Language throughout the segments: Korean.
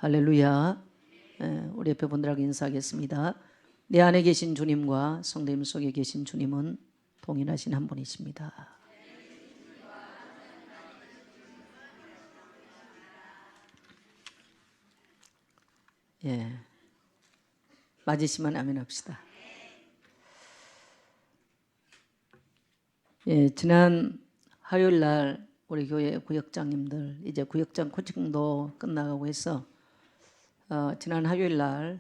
할렐루야. 우리 옆에 분들하고 인사하겠습니다. 내 안에 계신 주님과 성도님 속에 계신 주님은 동일하신 한 분이십니다. 맞으시면 아멘 합시다. 지난 화요일 날 우리 교회 구역장님들 이제 구역장 코칭도 끝나가고 해서 지난 화요일 날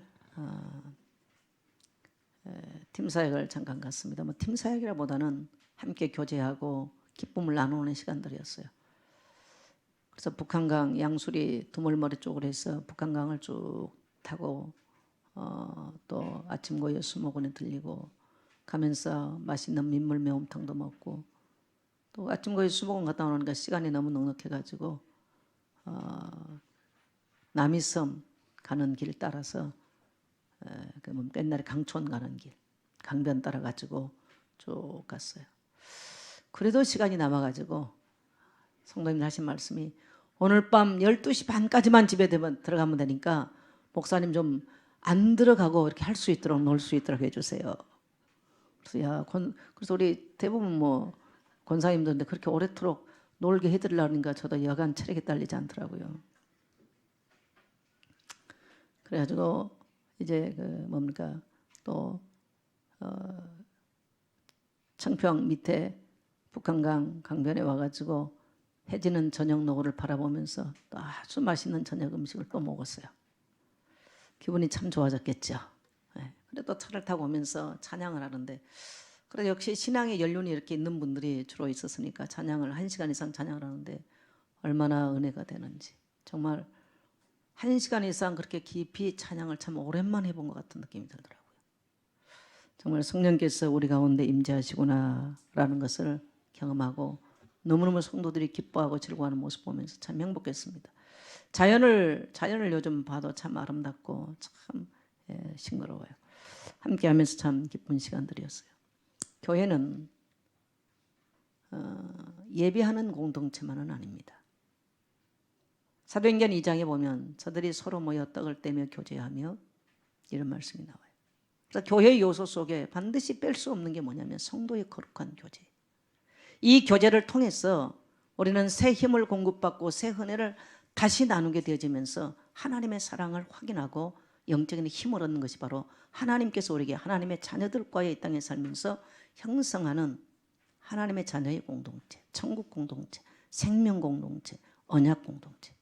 팀 사역을 잠깐 갔습니다. 팀 사역이라보다는 함께 교제하고 기쁨을 나누는 시간들이었어요. 그래서 북한강 양수리 두물머리 쪽으로 해서 북한강을 쭉 타고 또 아침고요 수목원에 들리고 가면서 맛있는 민물 매운탕도 먹고 또 아침고요 수목원 갔다 오니까 시간이 너무 넉넉해가지고 남이섬 가는 길 따라서 옛날에 강촌 가는 길 강변 따라가지고 쭉 갔어요. 그래도 시간이 남아가지고 성도님 하신 말씀이 오늘 밤 12시 반까지만 집에 들어가면 되니까 목사님 좀 안 들어가고 이렇게 할 수 있도록 놀 수 있도록 해주세요. 그래서 우리 대부분 권사님들인데 그렇게 오래도록 놀게 해드리려니까 저도 여간 체력이 딸리지 않더라고요. 그래가지고 이제 또 청평 밑에 북한강 강변에 와가지고 해지는 저녁 노을을 바라보면서 또 아주 맛있는 저녁 음식을 또 먹었어요. 기분이 참 좋아졌겠죠. 그래도 차를 타고 오면서 찬양을 하는데 그래도 역시 신앙의 연륜이 이렇게 있는 분들이 주로 있었으니까 찬양을 1시간 이상 찬양을 하는데 얼마나 은혜가 되는지 정말 1시간 이상 그렇게 깊이 찬양을 참 오랜만에 해본 것 같은 느낌이 들더라고요. 정말 성령께서 우리 가운데 임재하시구나 라는 것을 경험하고 너무너무 성도들이 기뻐하고 즐거워하는 모습 보면서 참 행복했습니다. 자연을 요즘 봐도 참 아름답고 참 싱그러워요. 함께하면서 참 기쁜 시간들이었어요. 교회는 예배하는 공동체만은 아닙니다. 사도행전 2장에 보면 저들이 서로 모여 떡을 떼며 교제하며 이런 말씀이 나와요. 그래서 교회의 요소 속에 반드시 뺄 수 없는 게 뭐냐면 성도의 거룩한 교제. 이 교제를 통해서 우리는 새 힘을 공급받고 새 은혜를 다시 나누게 되어지면서 하나님의 사랑을 확인하고 영적인 힘을 얻는 것이 바로 하나님께서 우리에게 하나님의 자녀들과의 이 땅에 살면서 형성하는 하나님의 자녀의 공동체, 천국 공동체, 생명 공동체, 언약 공동체.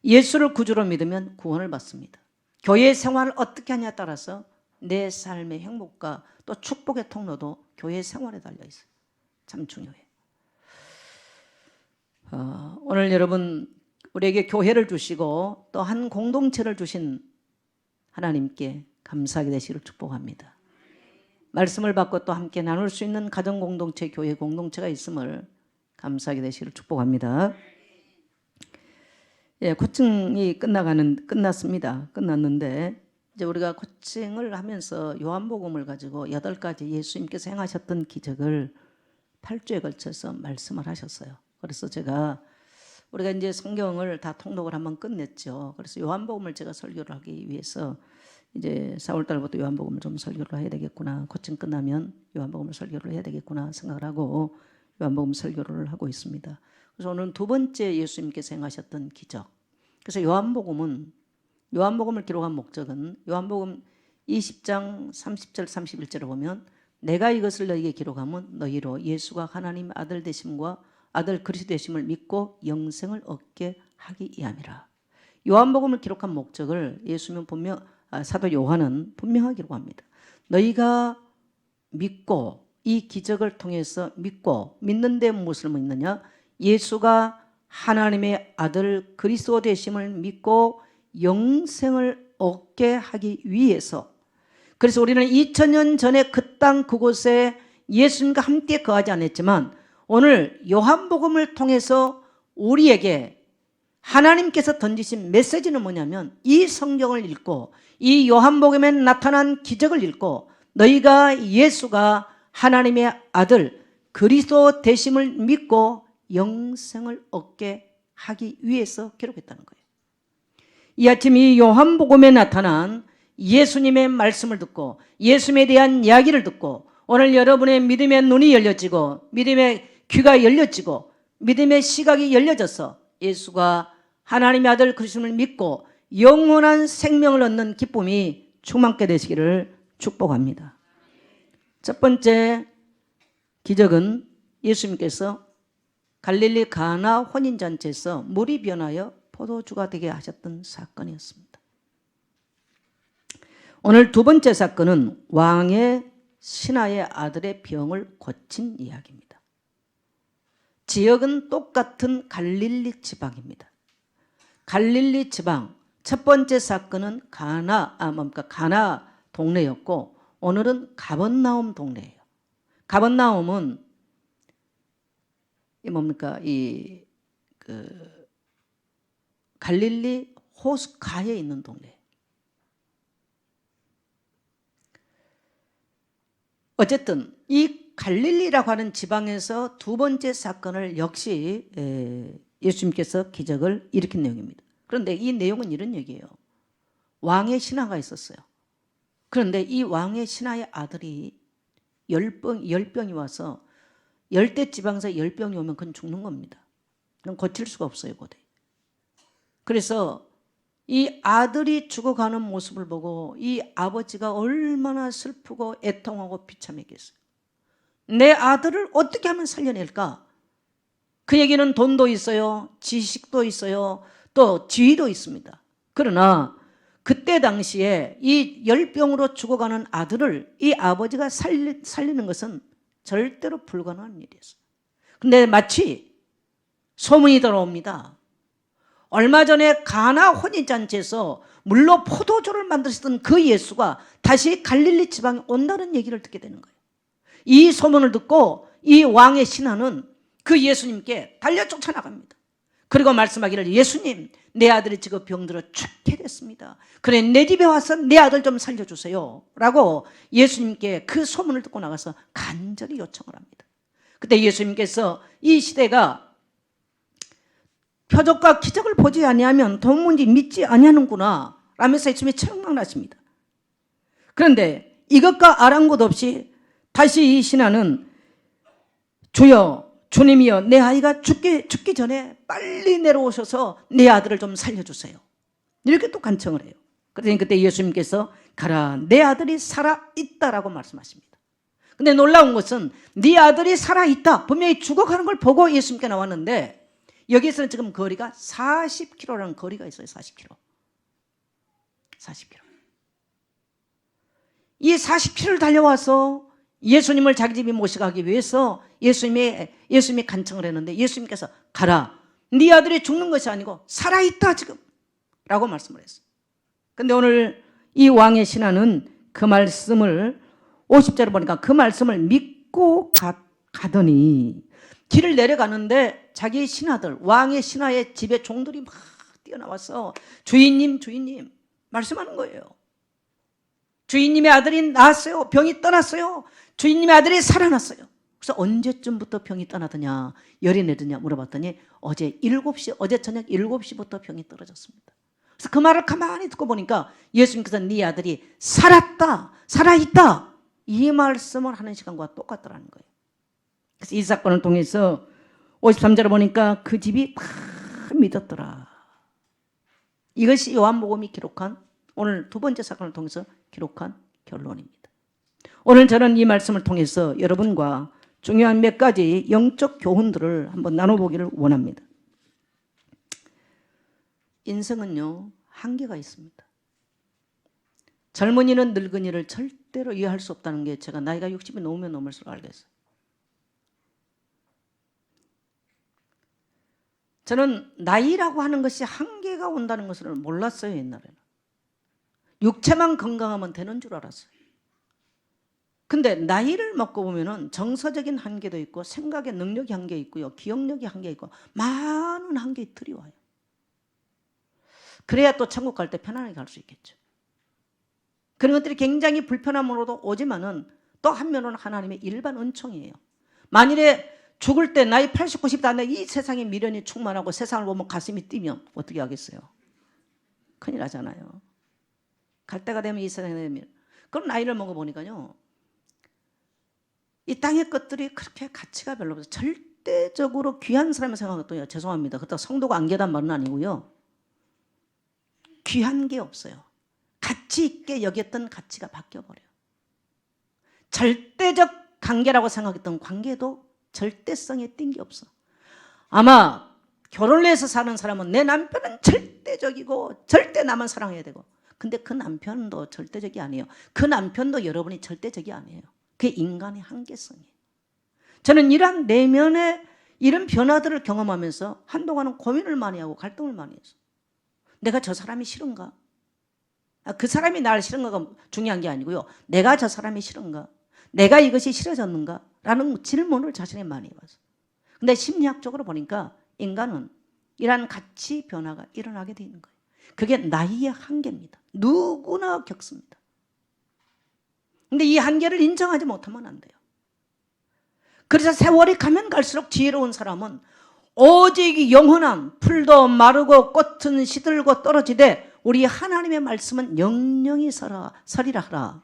예수를 구주로 믿으면 구원을 받습니다. 교회 생활을 어떻게 하냐에 따라서 내 삶의 행복과 또 축복의 통로도 교회 생활에 달려있어요. 참 중요해요. 오늘 여러분 우리에게 교회를 주시고 또 한 공동체를 주신 하나님께 감사하게 되시기를 축복합니다. 말씀을 받고 또 함께 나눌 수 있는 가정 공동체, 교회 공동체가 있음을 감사하게 되시기를 축복합니다. 코칭이 끝났습니다. 끝났는데 이제 우리가 코칭을 하면서 요한복음을 가지고 8가지 예수님께서 행하셨던 기적을 8주에 걸쳐서 말씀을 하셨어요. 그래서 우리가 이제 성경을 다 통독을 한번 끝냈죠. 그래서 요한복음을 제가 설교를 하기 위해서 이제 4월달부터 요한복음을 좀 설교를 해야 되겠구나. 코칭 끝나면 요한복음을 설교를 해야 되겠구나 생각을 하고 요한복음 설교를 하고 있습니다. 그래서 오늘은 2번째 예수님께서 행하셨던 기적. 그래서 요한복음을 기록한 목적은 요한복음 20장 30절 31절에 보면 내가 이것을 너희에게 기록하면 너희로 예수가 하나님 아들 되심과 아들 그리스도 되심을 믿고 영생을 얻게 하기 위함이라. 요한복음을 기록한 목적을 사도 요한은 분명하게 기록합니다. 너희가 믿고 이 기적을 통해서 믿는 데 무엇을 믿느냐? 예수가 하나님의 아들 그리스도 되심을 믿고 영생을 얻게 하기 위해서. 그래서 우리는 2000년 전에 그 땅 그곳에 예수님과 함께 거하지 않았지만 오늘 요한복음을 통해서 우리에게 하나님께서 던지신 메시지는 뭐냐면 이 성경을 읽고 이 요한복음에 나타난 기적을 읽고 너희가 예수가 하나님의 아들 그리스도 되심을 믿고 영생을 얻게 하기 위해서 기록했다는 거예요. 이 아침 이 요한복음에 나타난 예수님의 말씀을 듣고 예수님에 대한 이야기를 듣고 오늘 여러분의 믿음의 눈이 열려지고 믿음의 귀가 열려지고 믿음의 시각이 열려져서 예수가 하나님의 아들 그리스도를 믿고 영원한 생명을 얻는 기쁨이 충만케 되시기를 축복합니다. 첫 번째 기적은 예수님께서 갈릴리 가나 혼인잔치에서 물이 변하여 포도주가 되게 하셨던 사건이었습니다. 오늘 두 번째 사건은 왕의 신하의 아들의 병을 고친 이야기입니다. 지역은 똑같은 갈릴리 지방입니다. 갈릴리 지방 첫 번째 사건은 가나 동네였고 오늘은 가버나움 동네예요. 가버나움은 갈릴리 호숫가에 있는 동네. 어쨌든 이 갈릴리라고 하는 지방에서 두 번째 사건을 역시 예수님께서 기적을 일으킨 내용입니다. 그런데 이 내용은 이런 얘기예요. 왕의 신하가 있었어요. 그런데 이 왕의 신하의 아들이 열병이 와서 열대 지방에서 열병이 오면 그건 죽는 겁니다. 그건 고칠 수가 없어요, 고대. 그래서 이 아들이 죽어가는 모습을 보고 이 아버지가 얼마나 슬프고 애통하고 비참했겠어요. 내 아들을 어떻게 하면 살려낼까? 그에게는 돈도 있어요. 지식도 있어요. 또 지위도 있습니다. 그러나 그때 당시에 이 열병으로 죽어가는 아들을 이 아버지가 살리는 것은 절대로 불가능한 일이었어요. 근데 마치 소문이 들어옵니다. 얼마 전에 가나 혼인잔치에서 물로 포도주를 만드셨던 그 예수가 다시 갈릴리 지방에 온다는 얘기를 듣게 되는 거예요. 이 소문을 듣고 이 왕의 신하는 그 예수님께 달려 쫓아나갑니다. 그리고 말씀하기를 예수님 내 아들이 지금 병들어 죽게 됐습니다. 그래 내 집에 와서 내 아들 좀 살려주세요 라고 예수님께 그 소문을 듣고 나가서 간절히 요청을 합니다. 그때 예수님께서 이 시대가 표적과 기적을 보지 아니하면 도무지 믿지 아니하는구나 라면서 예수님이 책망하십니다. 그런데 이것과 아랑곳 없이 다시 이 신하는 주여 주님이여 내 아이가 죽기 전에 빨리 내려오셔서 내 아들을 좀 살려주세요. 이렇게 또 간청을 해요. 그러니 그때 예수님께서 가라 내 아들이 살아있다라고 말씀하십니다. 근데 놀라운 것은 네 아들이 살아있다 분명히 죽어가는 걸 보고 예수님께 나왔는데 여기에서는 지금 거리가 40km라는 거리가 있어요. 40km. 이 40km를 달려와서 예수님을 자기 집에 모셔가기 위해서 예수님이 간청을 했는데 예수님께서 가라. 네 아들이 죽는 것이 아니고 살아있다 지금 라고 말씀을 했어요. 근데 오늘 이 왕의 신하는 그 말씀을 50절을 보니까 그 말씀을 믿고 가더니 길을 내려가는데 자기 신하들 왕의 신하의 집에 종들이 막 뛰어나와서 주인님 말씀하는 거예요. 주인님의 아들이 나았어요. 병이 떠났어요. 주인님의 아들이 살아났어요. 그래서 언제쯤부터 병이 떠나더냐 열이 내더냐 물어봤더니 어제 저녁 7시부터 병이 떨어졌습니다. 그래서 그 말을 가만히 듣고 보니까 예수님께서 네 아들이 살아있다 이 말씀을 하는 시간과 똑같더라는 거예요. 그래서 이 사건을 통해서 53절을 보니까 그 집이 다 믿었더라. 이것이 요한복음이 기록한 오늘 두 번째 사건을 통해서 기록한 결론입니다. 오늘 저는 이 말씀을 통해서 여러분과 중요한 몇 가지 영적 교훈들을 한번 나눠보기를 원합니다. 인생은요 한계가 있습니다. 젊은이는 늙은이를 절대로 이해할 수 없다는 게 제가 나이가 60이 넘으면 넘을수록 알겠어요. 저는 나이라고 하는 것이 한계가 온다는 것을 몰랐어요. 옛날에는 육체만 건강하면 되는 줄 알았어요. 근데 나이를 먹고 보면은 정서적인 한계도 있고 생각의 능력이 한계 있고요. 기억력이 한계 있고 많은 한계들이 와요. 그래야 또 천국 갈 때 편안하게 갈 수 있겠죠. 그런 것들이 굉장히 불편함으로도 오지만은 또 한면으로는 하나님의 일반 은총이에요. 만일에 죽을 때 나이 80, 90 다 이 세상에 미련이 충만하고 세상을 보면 가슴이 뛰면 어떻게 하겠어요? 큰일 나잖아요. 갈 때가 되면 이 세상에 되면. 그럼 나이를 먹어보니까요, 이 땅의 것들이 그렇게 가치가 별로 없어요. 절대적으로 귀한 사람을 생각했더니, 죄송합니다. 그렇다고 성도가 안개단 말은 아니고요, 귀한 게 없어요. 가치 있게 여겼던 가치가 바뀌어버려요. 절대적 관계라고 생각했던 관계도 절대성에 띈 게 없어. 아마 결혼을 해서 사는 사람은 내 남편은 절대적이고 절대 나만 사랑해야 되고, 근데 그 남편도 절대적이 아니에요. 그 남편도 여러분이 절대적이 아니에요. 그게 인간의 한계성이에요. 저는 이러한 내면의 이런 변화들을 경험하면서 한동안은 고민을 많이 하고 갈등을 많이 했어요. 내가 저 사람이 싫은가? 그 사람이 나를 싫은가가 중요한 게 아니고요, 내가 저 사람이 싫은가? 내가 이것이 싫어졌는가? 라는 질문을 자신에 많이 해봤어요. 근데 심리학적으로 보니까 인간은 이러한 가치 변화가 일어나게 되는 거예요. 그게 나이의 한계입니다. 누구나 겪습니다. 근데 이 한계를 인정하지 못하면 안 돼요. 그래서 세월이 가면 갈수록 지혜로운 사람은 오직 영원한 풀도 마르고 꽃은 시들고 떨어지되 우리 하나님의 말씀은 영영이 서리라 하라.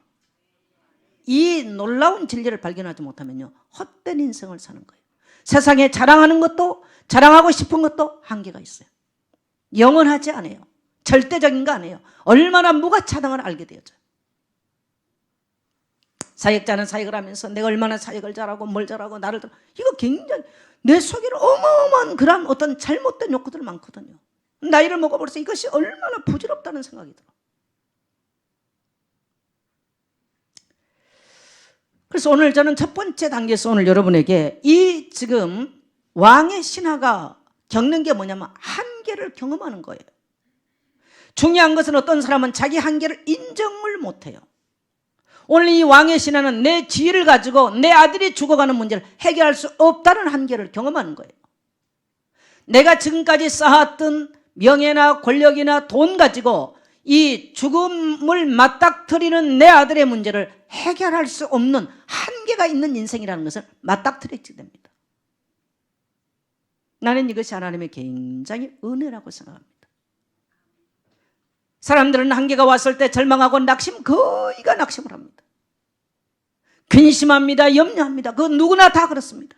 이 놀라운 진리를 발견하지 못하면요, 헛된 인생을 사는 거예요. 세상에 자랑하는 것도, 자랑하고 싶은 것도 한계가 있어요. 영원하지 않아요. 절대적인 거 아니에요. 얼마나 무가차당을 알게 되어져요. 사역자는 사역을 하면서 내가 얼마나 사역을 잘하고 뭘 잘하고 나를, 이거 굉장히 내 속에는 어마어마한 그런 어떤 잘못된 욕구들 많거든요. 나이를 먹어버려서 이것이 얼마나 부질없다는 생각이 들어. 그래서 오늘 저는 첫 번째 단계에서 오늘 여러분에게 이 지금 왕의 신하가 겪는 게 뭐냐면 한계를 경험하는 거예요. 중요한 것은 어떤 사람은 자기 한계를 인정을 못해요. 오늘 이 왕의 신하는 내 지혜를 가지고 내 아들이 죽어가는 문제를 해결할 수 없다는 한계를 경험하는 거예요. 내가 지금까지 쌓았던 명예나 권력이나 돈 가지고 이 죽음을 맞닥뜨리는 내 아들의 문제를 해결할 수 없는 한계가 있는 인생이라는 것을 맞닥뜨리게 됩니다. 나는 이것이 하나님의 굉장히 은혜라고 생각합니다. 사람들은 한계가 왔을 때 절망하고 거의가 낙심을 합니다. 근심합니다. 염려합니다. 그건 누구나 다 그렇습니다.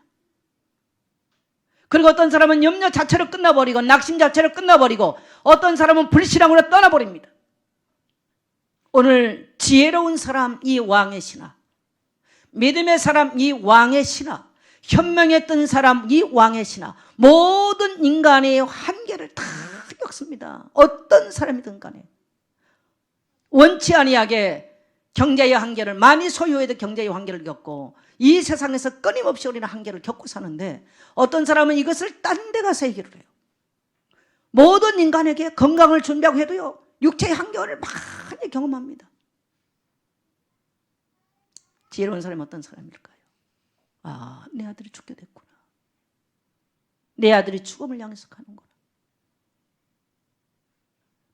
그리고 어떤 사람은 염려 자체로 끝나버리고 낙심 자체로 끝나버리고 어떤 사람은 불신앙으로 떠나버립니다. 오늘 지혜로운 사람 이 왕의 신하, 믿음의 사람 이 왕의 신하, 현명했던 사람 이 왕의 신하, 모든 인간의 한계를 다 겪습니다. 어떤 사람이든 간에 원치 아니하게 경제의 한계를, 많이 소유해도 경제의 한계를 겪고 이 세상에서 끊임없이 우리는 한계를 겪고 사는데 어떤 사람은 이것을 딴 데 가서 해결을 해요. 모든 인간에게 건강을 준비하고 해도요, 육체의 한계를 많이 경험합니다. 지혜로운 사람이 어떤 사람일까요? 아, 내 아들이 죽게 됐구나. 내 아들이 죽음을 향해서 가는구나.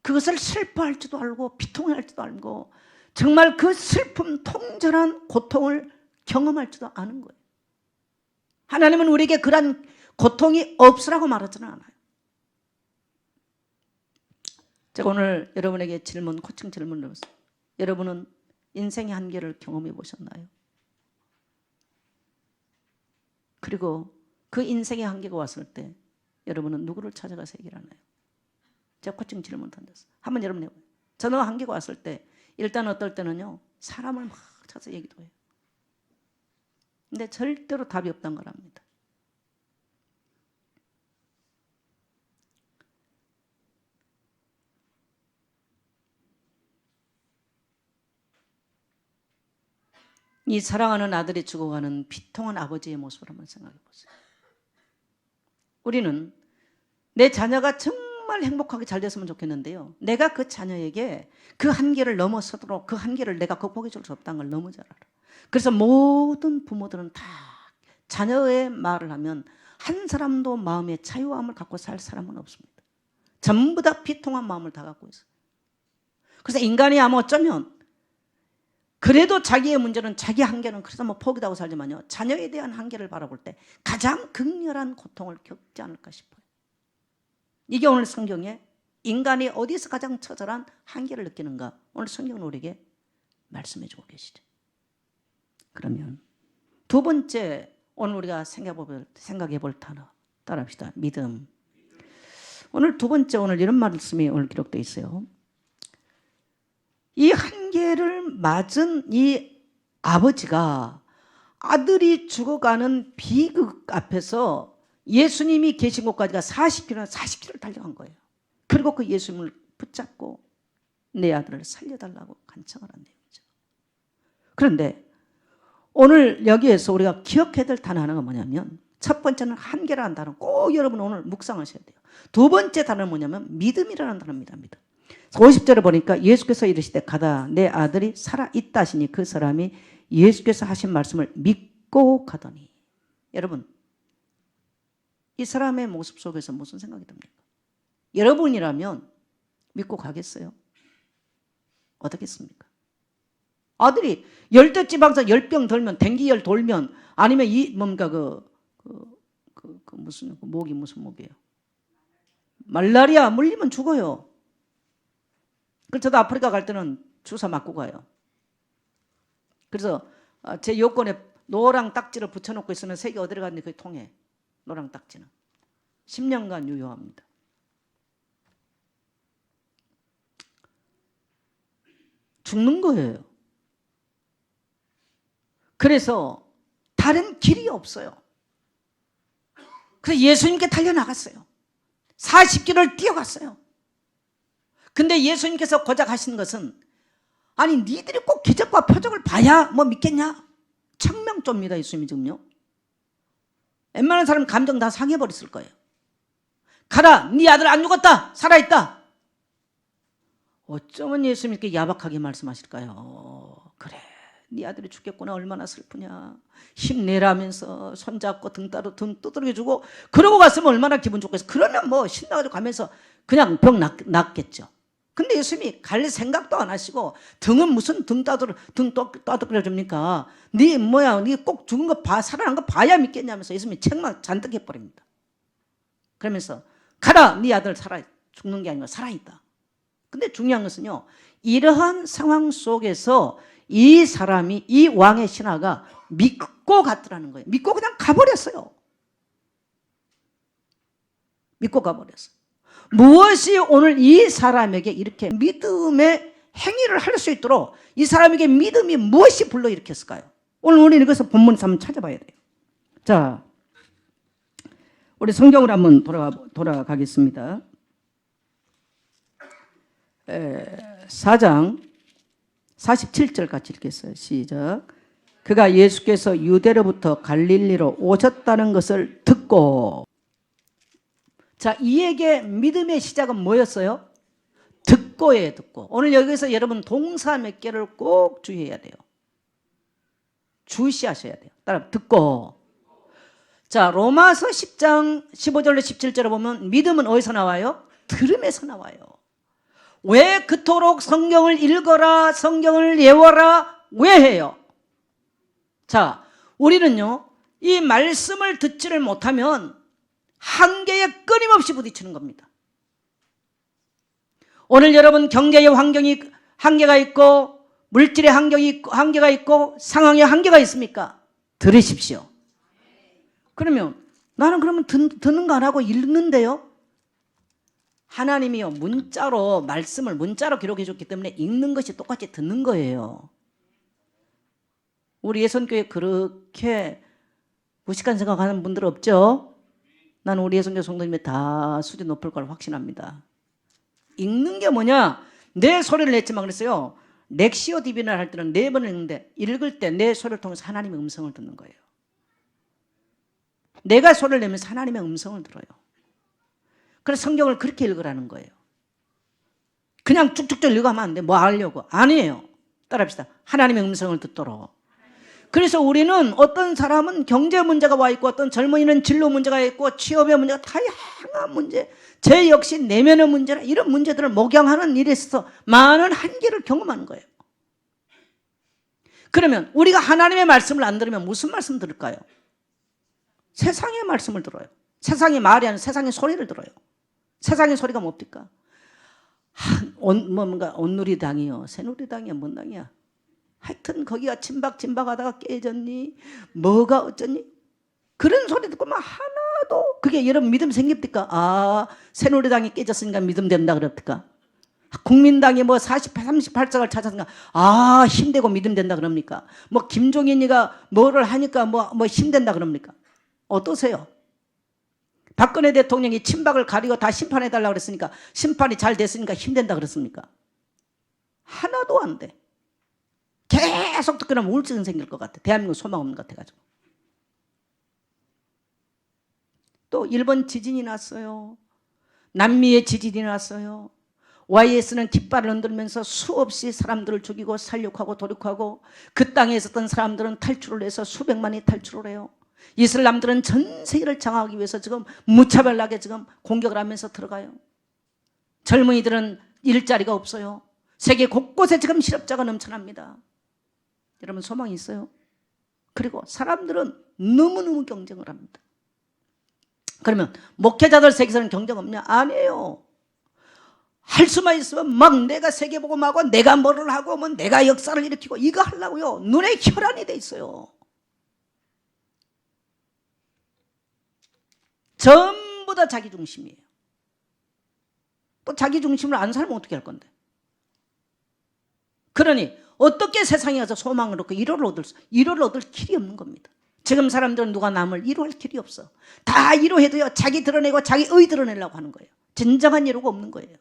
그것을 슬퍼할 줄도 알고 비통할 줄도 알고 정말 그 슬픔, 통절한 고통을 경험할 줄도 아는 거예요. 하나님은 우리에게 그런 고통이 없으라고 말하지는 않아요. 제가 오늘 여러분에게 코칭 질문을 드렸어요. 여러분은 인생의 한계를 경험해 보셨나요? 그리고 그 인생의 한계가 왔을 때 여러분은 누구를 찾아가서 해결하나요? 제가 코칭 질문 던졌어요. 한번 여러분 해봐요. 저는 한계가 왔을 때 일단 어떨 때는요, 사람을 막 찾아서 얘기도 해요. 근데 절대로 답이 없다는 걸 압니다. 이 사랑하는 아들이 죽어가는 비통한 아버지의 모습을 한번 생각해 보세요. 우리는 내 자녀가 정말 행복하게 잘 됐으면 좋겠는데요, 내가 그 자녀에게 그 한계를 넘어서도록 그 한계를 내가 극복해 줄 수 없다는 걸 너무 잘 알아. 그래서 모든 부모들은 다 자녀의 말을 하면 한 사람도 마음의 자유함을 갖고 살 사람은 없습니다. 전부 다 비통한 마음을 다 갖고 있어요. 그래서 인간이 아마 어쩌면 그래도 자기의 문제는, 자기 한계는 그래서 뭐 포기도 하고 살지만요, 자녀에 대한 한계를 바라볼 때 가장 극렬한 고통을 겪지 않을까 싶어요. 이게 오늘 성경의 인간이 어디서 가장 처절한 한계를 느끼는가? 오늘 성경은 우리에게 말씀해 주고 계시죠. 그러면 두 번째 오늘 우리가 생각해 볼 단어 따라합시다. 믿음. 오늘 두 번째 오늘 이런 말씀이 오늘 기록되어 있어요. 이 한계를 맞은 이 아버지가 아들이 죽어가는 비극 앞에서 예수님이 계신 곳까지가 40km를 달려간 거예요. 그리고 그 예수님을 붙잡고 내 아들을 살려달라고 간청을 한 내용이죠. 그런데 오늘 여기에서 우리가 기억해야 될 단어 하나가 뭐냐면 첫 번째는 한계라는 단어 꼭 여러분 오늘 묵상하셔야 돼요. 두 번째 단어는 뭐냐면 믿음이라는 단어입니다. 믿음. 50절에 보니까 예수께서 이르시되 가다 내 아들이 살아있다 하시니 그 사람이 예수께서 하신 말씀을 믿고 가더니. 여러분 이 사람의 모습 속에서 무슨 생각이 듭니까? 여러분이라면 믿고 가겠어요? 어떻겠습니까? 아들이 열대지방서 10병 돌면 댕기열 돌면 아니면 이 뭔가 무슨 목이 무슨 목이에요? 말라리아 물리면 죽어요. 그래서 저도 아프리카 갈 때는 주사 맞고 가요. 그래서 제 여권에 노랑 딱지를 붙여놓고 있으면 색이 어디로 갔는지 그게 통해. 노랑 딱지는 10년간 유효합니다. 죽는 거예요. 그래서 다른 길이 없어요. 그래서 예수님께 달려나갔어요. 40km를 뛰어갔어요. 근데 예수님께서 고작 하신 것은 아니 니들이 꼭 기적과 표적을 봐야 뭐 믿겠냐? 청명조입니다. 예수님이 지금요. 웬만한 사람 감정 다 상해버렸을 거예요. 가라 네 아들 안 죽었다 살아있다. 어쩌면 예수님이 이렇게 야박하게 말씀하실까요? 그래 네 아들이 죽겠구나 얼마나 슬프냐. 힘내라면서 손잡고 등 두드려주고 그러고 갔으면 얼마나 기분 좋겠어. 그러면 뭐 신나가지고 가면서 그냥 병 낫겠죠. 근데 예수님이 갈 생각도 안 하시고 등은 무슨 등 따뜻해 줍니까? 네 뭐야 네 꼭 죽은 거 봐 살아난 거 봐야 믿겠냐면서 예수님이 책망 잔뜩 해버립니다. 그러면서 가라 네 아들 죽는 게 아니고 살아있다. 근데 중요한 것은요 이러한 상황 속에서 이 사람이 이 왕의 신하가 믿고 갔더라는 거예요. 믿고 그냥 가버렸어요. 믿고 가버렸어요. 무엇이 오늘 이 사람에게 이렇게 믿음의 행위를 할 수 있도록 이 사람에게 믿음이 무엇이 불러일으켰을까요? 오늘 우리는 이것을 본문에서 한번 찾아봐야 돼요. 자, 우리 성경으로 한번 돌아가겠습니다. 4장 47절 같이 읽겠어요. 시작. 그가 예수께서 유대로부터 갈릴리로 오셨다는 것을 듣고. 자, 이에게 믿음의 시작은 뭐였어요? 듣고예요. 듣고. 오늘 여기서 여러분 동사 몇 개를 꼭 주의해야 돼요. 주시하셔야 돼요. 따라 듣고. 자, 로마서 10장 15절로 17절에 보면 믿음은 어디서 나와요? 들음에서 나와요. 왜 그토록 성경을 읽어라 성경을 외워라 왜 해요? 자, 우리는요 이 말씀을 듣지를 못하면 한계에 끊임없이 부딪히는 겁니다. 오늘 여러분 경제의 환경이 한계가 있고 물질의 한계가 있고 상황의 한계가 있습니까? 들으십시오. 그러면 나는 그러면 듣는 거 안 하고 읽는데요. 하나님이요 문자로 말씀을 문자로 기록해 줬기 때문에 읽는 것이 똑같이 듣는 거예요. 우리 예선교회 그렇게 무식한 생각하는 분들 없죠? 나는 우리 예선교회 성도님이 다 수준 높을 걸 확신합니다. 읽는 게 뭐냐? 내 소리를 냈지만 그랬어요. 렉시오 디비나를 할 때는 4번을 읽는데 읽을 때 내 소리를 통해서 하나님의 음성을 듣는 거예요. 내가 소리를 내면서 하나님의 음성을 들어요. 그래서 성경을 그렇게 읽으라는 거예요. 그냥 쭉쭉쭉 읽어가면 안 돼. 뭐 하려고. 아니에요. 따라합시다. 하나님의 음성을 듣도록. 그래서 우리는 어떤 사람은 경제 문제가 와 있고 어떤 젊은이는 진로 문제가 있고 취업의 문제가 다양한 문제 제 역시 내면의 문제나 이런 문제들을 목양하는 일에 있어서 많은 한계를 경험하는 거예요. 그러면 우리가 하나님의 말씀을 안 들으면 무슨 말씀 들을까요? 세상의 말씀을 들어요. 세상의 말이 아니라 세상의 소리를 들어요. 세상의 소리가 뭡니까? 뭔가 온누리당이요, 새누리당이야, 뭔 당이야. 하여튼 거기가 진박하다가 깨졌니? 뭐가 어쩌니? 그런 소리 듣고 막 하나도 그게 여러분 믿음 생깁니까? 아, 새누리당이 깨졌으니까 믿음 된다 그럽니까? 국민당이 뭐 38석을 찾았으니까 아, 힘되고 믿음 된다 그럽니까? 뭐 김종인이가 뭐를 하니까 뭐 힘된다 그럽니까? 어떠세요? 박근혜 대통령이 친박을 가리고 다 심판해달라고 그랬으니까 심판이 잘 됐으니까 힘된다 그랬습니까? 하나도 안 돼. 계속 듣고 나면 우울증 생길 것 같아. 대한민국 소망 없는 것 같아가지고. 또 일본 지진이 났어요. 남미의 지진이 났어요. YS는 깃발을 흔들면서 수없이 사람들을 죽이고 살육하고 도륙하고 그 땅에 있었던 사람들은 탈출을 해서 수백만이 탈출을 해요. 이슬람들은 전 세계를 장악하기 위해서 지금 무차별하게 지금 공격을 하면서 들어가요. 젊은이들은 일자리가 없어요. 세계 곳곳에 지금 실업자가 넘쳐납니다. 여러분 소망이 있어요? 그리고 사람들은 너무너무 경쟁을 합니다. 그러면 목회자들 세계에서는 경쟁 없냐? 아니에요. 할 수만 있으면 막 내가 세계복음하고 내가 뭐를 하고 뭐 내가 역사를 일으키고 이거 하려고요. 눈에 혈안이 돼 있어요. 전부 다 자기 중심이에요. 또 자기 중심을 안 살면 어떻게 할 건데? 그러니 어떻게 세상에 가서 소망을 얻고 위로를 얻을 길이 없는 겁니다. 지금 사람들은 누가 남을 위로할 길이 없어. 다 위로해도요, 자기 드러내고 자기 의 드러내려고 하는 거예요. 진정한 위로가 없는 거예요.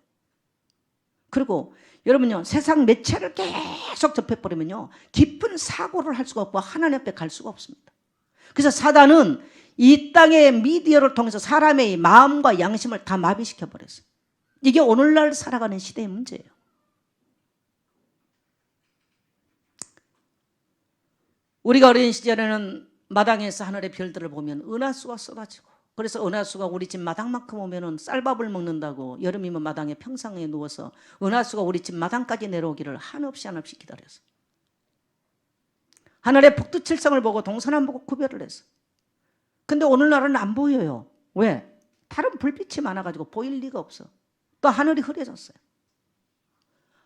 그리고 여러분요, 세상 매체를 계속 접해버리면요, 깊은 사고를 할 수가 없고 하나님 앞에 갈 수가 없습니다. 그래서 사단은 이 땅의 미디어를 통해서 사람의 마음과 양심을 다 마비시켜버렸어요. 이게 오늘날 살아가는 시대의 문제예요. 우리가 어린 시절에는 마당에서 하늘의 별들을 보면 은하수가 쏟아지고, 그래서 은하수가 우리 집 마당만큼 오면은 쌀밥을 먹는다고 여름이면 마당에 평상에 누워서 은하수가 우리 집 마당까지 내려오기를 한없이 기다렸어. 하늘의 북두칠성을 보고 동서남북을 구별을 했어. 근데 오늘날은 안 보여요. 왜? 다른 불빛이 많아가지고 보일 리가 없어. 또 하늘이 흐려졌어요.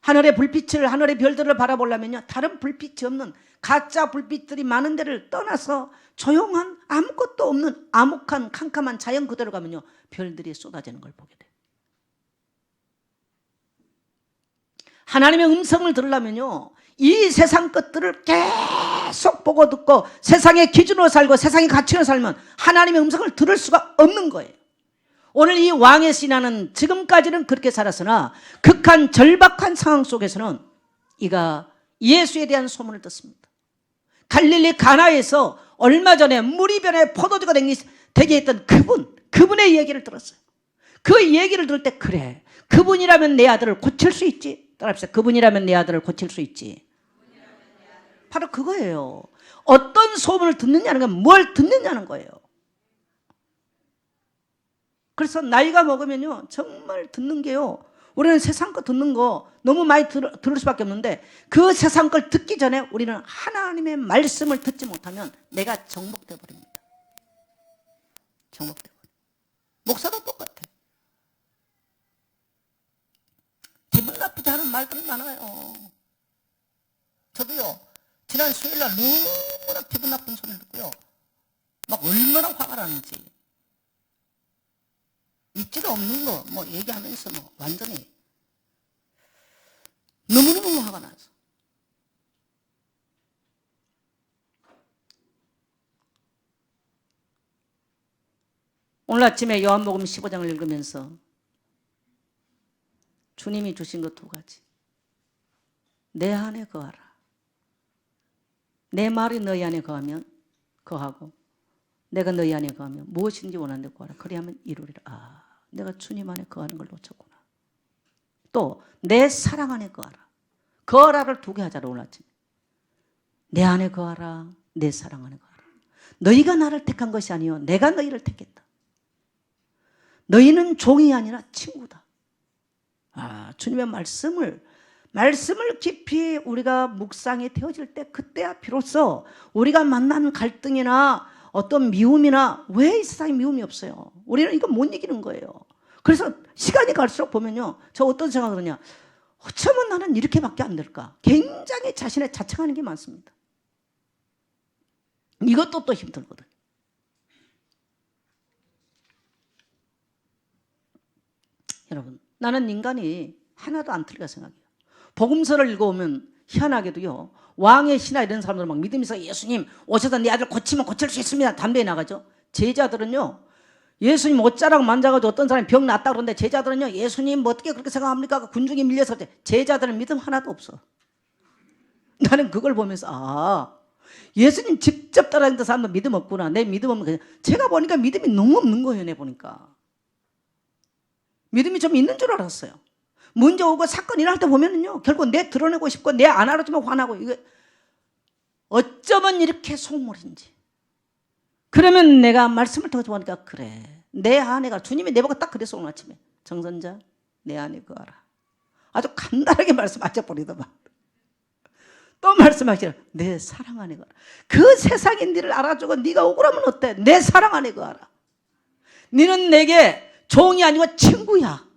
하늘의 불빛을, 하늘의 별들을 바라보려면요, 다른 불빛이 없는 가짜 불빛들이 많은 데를 떠나서 조용한 아무것도 없는 암흑한 캄캄한 자연 그대로 가면요, 별들이 쏟아지는 걸 보게 돼요. 하나님의 음성을 들으려면요, 이 세상 것들을 계속 보고 듣고 세상의 기준으로 살고 세상의 가치로 살면 하나님의 음성을 들을 수가 없는 거예요. 오늘 이 왕의 신하는 지금까지는 그렇게 살았으나 극한 절박한 상황 속에서는 이가 예수에 대한 소문을 듣습니다. 갈릴리 가나에서 얼마 전에 물이 변해 포도주가 되게 했던 그분의 얘기를 들었어요. 그 얘기를 들을 때 그래, 그분이라면 내 아들을 고칠 수 있지. 따라합시다. 그분이라면 내 아들을 고칠 수 있지. 바로 그거예요. 어떤 소문을 듣느냐는 건 뭘 듣느냐는 거예요. 그래서 나이가 먹으면요, 정말 듣는 게요, 우리는 세상 거 듣는 거 너무 많이 들을 수밖에 없는데 그 세상 걸 듣기 전에 우리는 하나님의 말씀을 듣지 못하면 내가 정복돼 버립니다. 정복돼 버려. 목사도 똑같아. 기분 나쁘게 하는 말들은 많아요. 저도요, 지난 수요일날 너무나 기분 나쁜 소리를 듣고요, 막 얼마나 화가 나는지. 있지도 없는 거 뭐 얘기하면서 뭐 완전히 너무너무 화가 나서. 오늘 아침에 요한복음 15장을 읽으면서 주님이 주신 것 두 가지. 내 안에 거하라. 내 말이 너희 안에 거하고 내가 너희 안에 거하면 무엇인지 원하는 데 구하라. 그리하면 이루리라. 아, 내가 주님 안에 거하는 걸 놓쳤구나. 또 내 사랑 안에 거하라. 거하라를 두 개 하자로 오늘 아침에. 내 안에 거하라. 내 사랑 안에 거하라. 너희가 나를 택한 것이 아니요 내가 너희를 택했다. 너희는 종이 아니라 친구다. 아, 주님의 말씀을 깊이 우리가 묵상이 되어질 때, 그때야 비로소 우리가 만나는 갈등이나 어떤 미움이나, 왜 이 세상에 미움이 없어요? 우리는 이거 못 이기는 거예요. 그래서 시간이 갈수록 보면요, 저 어떤 생각을 하냐, 어쩌면 나는 이렇게밖에 안 될까. 굉장히 자신의 자책하는 게 많습니다. 이것도 또 힘들거든. 여러분, 나는 인간이 하나도 안 틀리다 생각해요. 복음서를 읽어오면 희한하게도요, 왕의 신하 이런 사람들은 막 믿으면서 예수님 오셔서 내 아들 고치면 고칠 수 있습니다. 담대히 나가죠. 제자들은요, 예수님 옷자락 만져가지고 어떤 사람이 병 낫다 그러는데 제자들은요, 예수님 뭐 어떻게 그렇게 생각합니까? 군중이 밀려서. 제자들은 믿음 하나도 없어. 나는 그걸 보면서 아, 예수님 직접 따라다니는 사람은 믿음 없구나. 내 믿음 없는 거야. 제가 보니까 믿음이 너무 없는 거예요. 내 보니까 믿음이 좀 있는 줄 알았어요. 문제 오고 사건 일어날 때 보면은요, 결국 내 드러내고 싶고 내 안 알아주면 화나고, 이거 어쩌면 이렇게 속물인지. 그러면 내가 말씀을 통해서 보니까 그래, 내 아내가, 주님이 내보고 딱 그랬어. 오늘 아침에 정선자 내 아내 그거 알아. 아주 간단하게 말씀하셔 버리더만. 또 말씀하시라, 내 사랑 아내 그거 알아. 그 세상이 니를 알아주고 네가 억울하면 어때? 내 사랑 아내 그거 알아. 니는 내게 종이 아니고 친구야.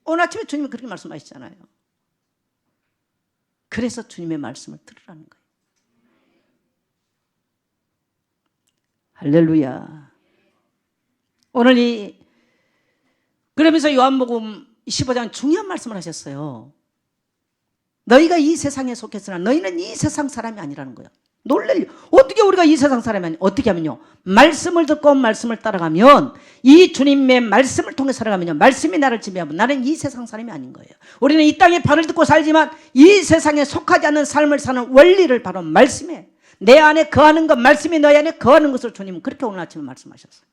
오늘 아침에 주님이 그렇게 말씀하시잖아요. 그래서 주님의 말씀을 들으라는 거예요. 할렐루야. 오늘 그러면서 요한복음 15장 중요한 말씀을 하셨어요. 너희가 이 세상에 속했으나 너희는 이 세상 사람이 아니라는 거예요. 놀래요. 어떻게 우리가 이 세상 사람이 아니, 어떻게 하면요, 말씀을 듣고 말씀을 따라가면, 이 주님의 말씀을 통해 살아가면요, 말씀이 나를 지배하면 나는 이 세상 사람이 아닌 거예요. 우리는 이 땅에 발을 듣고 살지만 이 세상에 속하지 않는 삶을 사는 원리를 바로 말씀에, 내 안에 거하는 것, 말씀이 너희 안에 거하는 것을 주님은 그렇게 오늘 아침에 말씀하셨어요.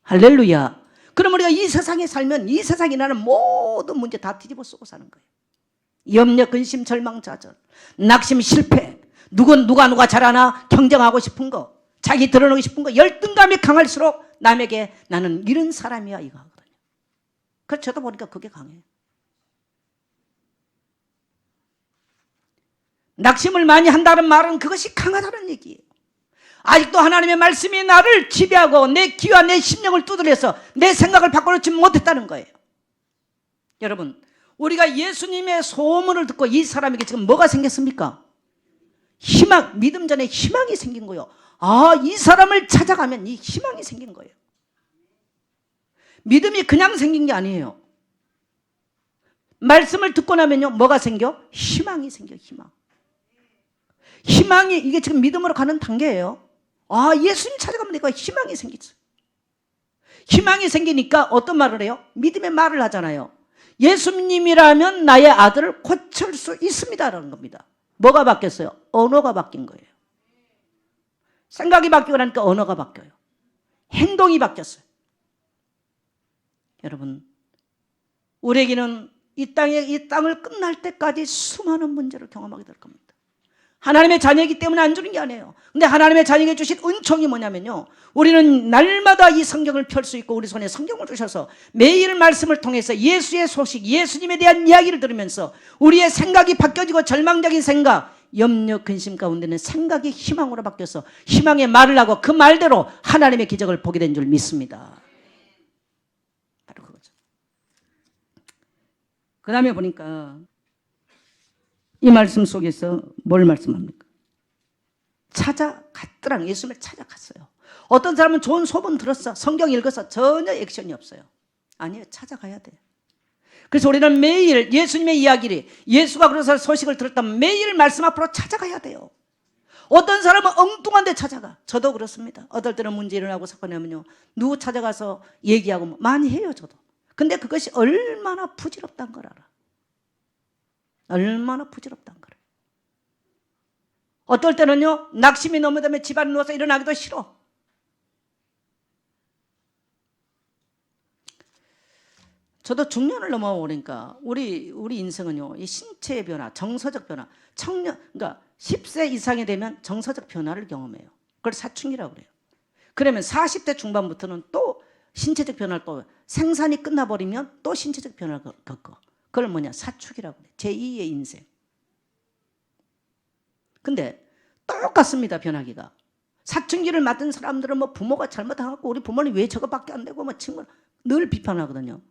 할렐루야. 그럼 우리가 이 세상에 살면 이 세상에 나는 모든 문제 다 뒤집어 쓰고 사는 거예요. 염려, 근심, 절망, 좌절, 낙심, 실패, 누가 잘하나 경쟁하고 싶은 거, 자기 드러내고 싶은 거, 열등감이 강할수록 남에게 나는 이런 사람이야 이거 하거든요. 그래서 저도 보니까 그게 강해요. 낙심을 많이 한다는 말은 그것이 강하다는 얘기예요. 아직도 하나님의 말씀이 나를 지배하고 내 귀와 내 심령을 두드려서 내 생각을 바꿔놓지 못했다는 거예요. 여러분, 우리가 예수님의 소문을 듣고 이 사람에게 지금 뭐가 생겼습니까? 희망, 믿음 전에 희망이 생긴 거예요. 아, 이 사람을 찾아가면 이 희망이 생긴 거예요. 믿음이 그냥 생긴 게 아니에요. 말씀을 듣고 나면요, 뭐가 생겨? 희망이 생겨. 희망이, 이게 지금 믿음으로 가는 단계예요. 아, 예수님 찾아가면 내가 희망이 생기죠. 희망이 생기니까 어떤 말을 해요? 믿음의 말을 하잖아요. 예수님이라면 나의 아들을 고칠 수 있습니다라는 겁니다. 뭐가 바뀌었어요? 언어가 바뀐 거예요. 생각이 바뀌고 나니까 언어가 바뀌어요. 행동이 바뀌었어요. 여러분, 우리에게는 이 땅을 끝날 때까지 수많은 문제를 경험하게 될 겁니다. 하나님의 자녀이기 때문에 안 주는 게 아니에요. 근데 하나님의 자녀에게 주신 은총이 뭐냐면요, 우리는 날마다 이 성경을 펼 수 있고 우리 손에 성경을 주셔서 매일 말씀을 통해서 예수의 소식, 예수님에 대한 이야기를 들으면서 우리의 생각이 바뀌어지고 절망적인 생각, 염려, 근심 가운데는 생각이 희망으로 바뀌어서 희망의 말을 하고 그 말대로 하나님의 기적을 보게 된 줄 믿습니다. 바로 그거죠. 그 다음에 보니까 이 말씀 속에서 뭘 말씀합니까? 찾아갔더라는, 예수님을 찾아갔어요. 어떤 사람은 좋은 소문 들었어, 성경 읽어서 전혀 액션이 없어요. 아니에요, 찾아가야 돼요. 그래서 우리는 매일 예수님의 이야기를, 예수가 그래서 소식을 들었다면 매일 말씀 앞으로 찾아가야 돼요. 어떤 사람은 엉뚱한 데 찾아가. 저도 그렇습니다. 어떨 때는 문제 일어나고 사건이 나면요, 누구 찾아가서 얘기하고 많이 해요, 저도. 근데 그것이 얼마나 부질없다는 걸 알아. 얼마나 부질없다는 거예요. 어떨 때는요, 낙심이 너무 되면 집안에 누워서 일어나기도 싫어. 저도 중년을 넘어오니까 우리 인생은요, 이 신체의 변화, 정서적 변화, 그러니까 10세 이상이 되면 정서적 변화를 경험해요. 그걸 사춘기라고 그래요. 그러면 40대 중반부터는 또 신체적 변화를, 또 생산이 끝나버리면 또 신체적 변화를 겪어. 그걸 뭐냐? 사축이라고 그래요. 제2의 인생. 근데 똑같습니다, 변하기가. 사춘기를 맞은 사람들은 뭐 부모가 잘못하고 우리 부모는 왜 저거밖에 안 되고 뭐 친구 늘 비판하거든요.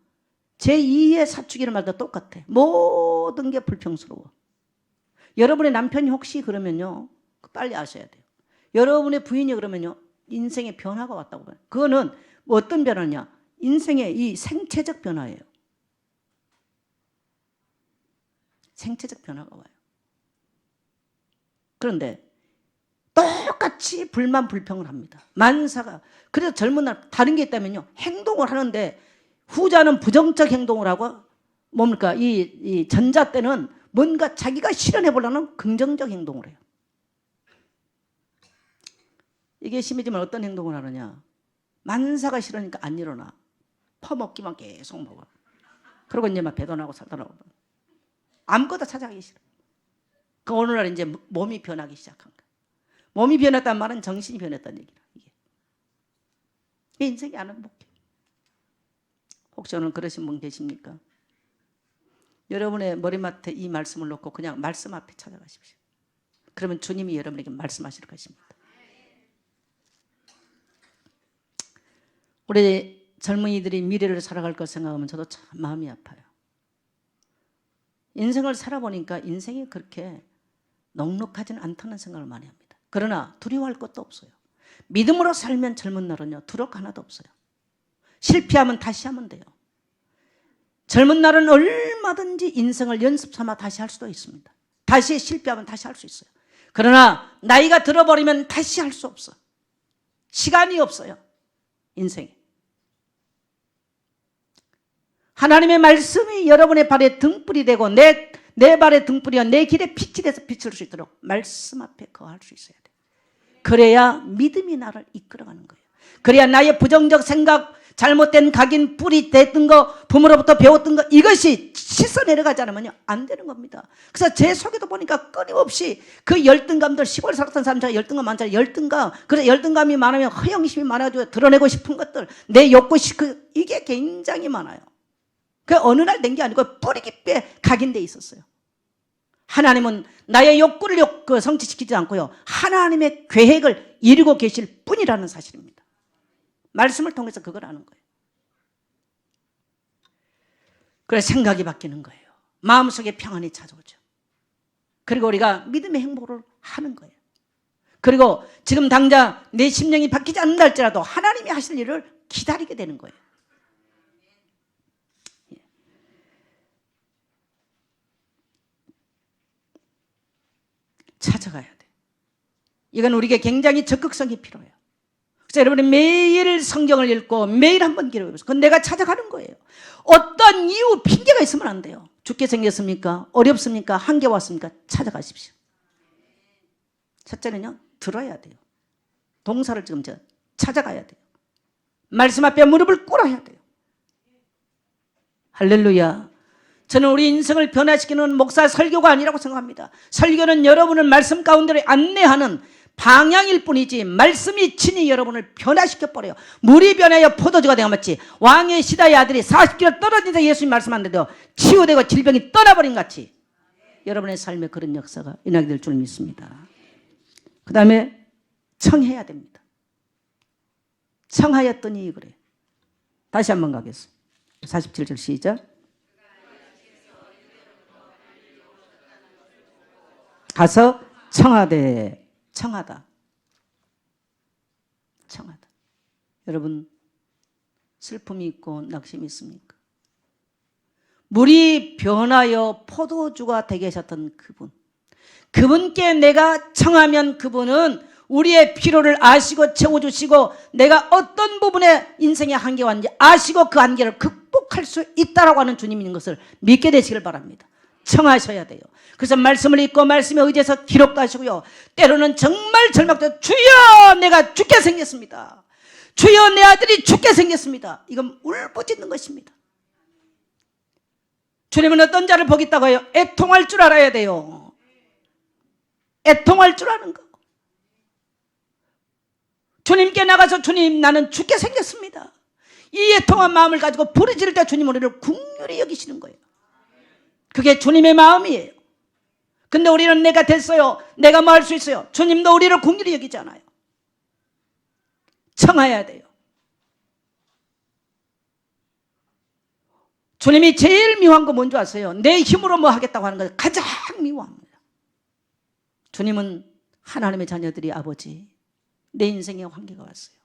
제2의 사춘기를 말도 똑같아. 모든 게 불평스러워. 여러분의 남편이 혹시 그러면요, 빨리 아셔야 돼요. 여러분의 부인이 그러면요, 인생의 변화가 왔다고 봐요. 그거는 뭐 어떤 변화냐? 인생의 이 생체적 변화예요. 생체적 변화가 와요. 그런데 똑같이 불만 불평을 합니다. 만사가. 그래서 젊은 날 다른 게 있다면요, 행동을 하는데 후자는 부정적 행동을 하고 뭡니까? 이 전자 때는 뭔가 자기가 실현해 보려는 긍정적 행동을 해요. 이게 심해지면 어떤 행동을 하느냐? 만사가 싫으니까 안 일어나. 퍼먹기만 계속 먹어. 그러고 이제 막 배도 나고 살도 나고 아무것도 찾아가기 싫어. 그 어느 날 이제 몸이 변하기 시작한 거야. 몸이 변했다는 말은 정신이 변했다는 얘기라. 이게 인생이 안 행복해. 혹시 오늘 그러신 분 계십니까? 여러분의 머리맡에 이 말씀을 놓고 그냥 말씀 앞에 찾아가십시오. 그러면 주님이 여러분에게 말씀하실 것입니다. 우리 젊은이들이 미래를 살아갈 것 생각하면 저도 참 마음이 아파요. 인생을 살아보니까 인생이 그렇게 넉넉하지는 않다는 생각을 많이 합니다. 그러나 두려워할 것도 없어요. 믿음으로 살면 젊은 날은요, 두려울 거 하나도 없어요. 실패하면 다시 하면 돼요. 젊은 날은 얼마든지 인생을 연습 삼아 다시 할 수도 있습니다. 다시 실패하면 다시 할 수 있어요. 그러나 나이가 들어버리면 다시 할 수 없어. 시간이 없어요. 인생에. 하나님의 말씀이 여러분의 발에 등불이 되고 내 발의 등불이야 내 길에 빛이 돼서 비출 수 있도록 말씀 앞에 거할 수 있어야 돼. 그래야 믿음이 나를 이끌어가는 거예요. 그래야 나의 부정적 생각, 잘못된 각인, 뿌리 됐던 거, 부모로부터 배웠던 거, 이것이 씻어 내려가지 않으면 안 되는 겁니다. 그래서 제 속에도 보니까 끊임없이 그 열등감들, 시골 살았던 사람 제가 열등감 많잖아요. 열등감. 그래서 열등감이 많으면 허영심이 많아가지고 드러내고 싶은 것들, 내 욕구, 이게 굉장히 많아요. 그 어느 날 된 게 아니고 뿌리 깊이 각인돼 있었어요. 하나님은 나의 욕구를 성취시키지 않고요, 하나님의 계획을 이루고 계실 뿐이라는 사실입니다. 말씀을 통해서 그걸 아는 거예요. 그래서 생각이 바뀌는 거예요. 마음속에 평안이 찾아오죠. 그리고 우리가 믿음의 행보를 하는 거예요. 그리고 지금 당장 내 심령이 바뀌지 않는다 할지라도 하나님이 하실 일을 기다리게 되는 거예요. 찾아가야 돼. 이건 우리에게 굉장히 적극성이 필요해요. 그래서 여러분이 매일 성경을 읽고 매일 한번 기록해보세요. 그건 내가 찾아가는 거예요. 어떤 이유, 핑계가 있으면 안 돼요. 죽게 생겼습니까? 어렵습니까? 한계 왔습니까? 찾아가십시오. 첫째는요, 들어야 돼요. 동사를 지금 찾아가야 돼요. 말씀 앞에 무릎을 꿇어야 돼요. 할렐루야. 저는 우리 인생을 변화시키는 목사 설교가 아니라고 생각합니다. 설교는 여러분을 말씀 가운데로 안내하는 방향일 뿐이지 말씀이 친히 여러분을 변화시켜버려요. 물이 변하여 포도주가 되어맞지 왕의 시다의 아들이 40km 떨어진다 예수님 말씀하는데도 치유되고 질병이 떠나버린 같이 여러분의 삶에 그런 역사가 일어나게 될 줄 믿습니다. 그 다음에 청해야 됩니다. 청하였더니 그래. 다시 한번 가겠습니다. 47절 시작. 가서 청하되. 청하다. 청하다. 여러분 슬픔이 있고 낙심이 있습니까? 물이 변하여 포도주가 되게 하셨던 그분, 그분께 내가 청하면 그분은 우리의 필요를 아시고 채워주시고 내가 어떤 부분에 인생의 한계가 왔는지 아시고 그 한계를 극복할 수 있다라고 하는 주님인 것을 믿게 되시길 바랍니다. 청하셔야 돼요. 그래서 말씀을 읽고 말씀에 의지해서 기록도 하시고요, 때로는 정말 절망도 주여 내가 죽게 생겼습니다. 주여 내 아들이 죽게 생겼습니다. 이건 울부짖는 것입니다. 주님은 어떤 자를 보겠다고 해요? 애통할 줄 알아야 돼요. 애통할 줄 아는 거. 주님께 나가서 주님 나는 죽게 생겼습니다. 이 애통한 마음을 가지고 부르짖을 때 주님 우리를 긍휼히 여기시는 거예요. 그게 주님의 마음이에요. 근데 우리는 내가 됐어요, 내가 뭐 할 수 있어요? 주님도 우리를 긍휼히 여기지 않아요. 청해야 돼요. 주님이 제일 미워한 거 뭔지 아세요? 내 힘으로 뭐 하겠다고 하는 걸 가장 미워합니다. 주님은 하나님의 자녀들이 아버지, 내 인생에 환기가 왔어요.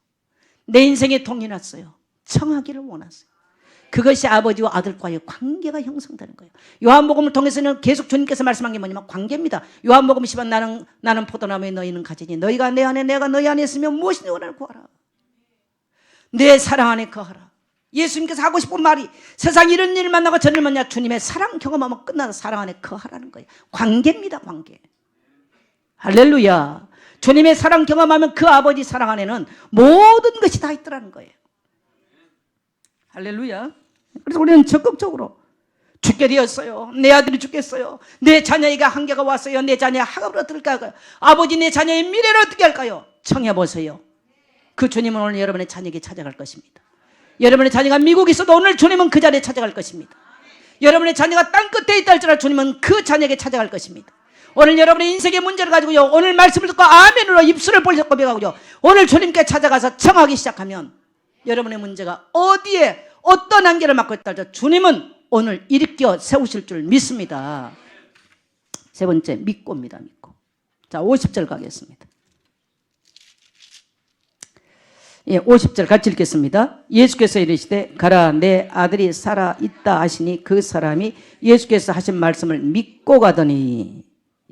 내 인생에 동이 났어요. 청하기를 원하세요. 그것이 아버지와 아들과의 관계가 형성되는 거예요. 요한복음을 통해서는 계속 주님께서 말씀한 게 뭐냐면 관계입니다. 요한복음 10은 나는 포도나무에 너희는 가지니 너희가 내 안에 내가 너희 안에 있으면 무엇이든 원하는 구하라. 내 사랑 안에 거하라. 예수님께서 하고 싶은 말이 세상 이런 일을 만나고 저를 만나 주님의 사랑 경험하면 끝나서 사랑 안에 거하라는 거예요. 관계입니다. 관계. 할렐루야. 주님의 사랑 경험하면 그 아버지 사랑 안에는 모든 것이 다 있더라는 거예요. 할렐루야. 그래서 우리는 적극적으로 죽게 되었어요. 내 아들이 죽겠어요. 내 자녀에게 한계가 왔어요. 내 자녀의 학업을 어떻게 할까요? 아버지 내 자녀의 미래를 어떻게 할까요? 청해보세요. 그 주님은 오늘 여러분의 자녀에게 찾아갈 것입니다. 여러분의 자녀가 미국에 있어도 오늘 주님은 그 자리에 찾아갈 것입니다. 여러분의 자녀가 땅끝에 있다 할지라도 주님은 그 자녀에게 찾아갈 것입니다. 오늘 여러분의 인생의 문제를 가지고요, 오늘 말씀을 듣고 아멘으로 입술을 벌쩍 고백하고요, 오늘 주님께 찾아가서 청하기 시작하면 여러분의 문제가 어디에 어떤 한계를 맞고 있다 할지라도 주님은 오늘 일으켜 세우실 줄 믿습니다. 세 번째, 믿고입니다. 믿고. 자, 50절 가겠습니다. 예, 50절 같이 읽겠습니다. 예수께서 이르시되 가라 내 아들이 살아 있다 하시니 그 사람이 예수께서 하신 말씀을 믿고 가더니,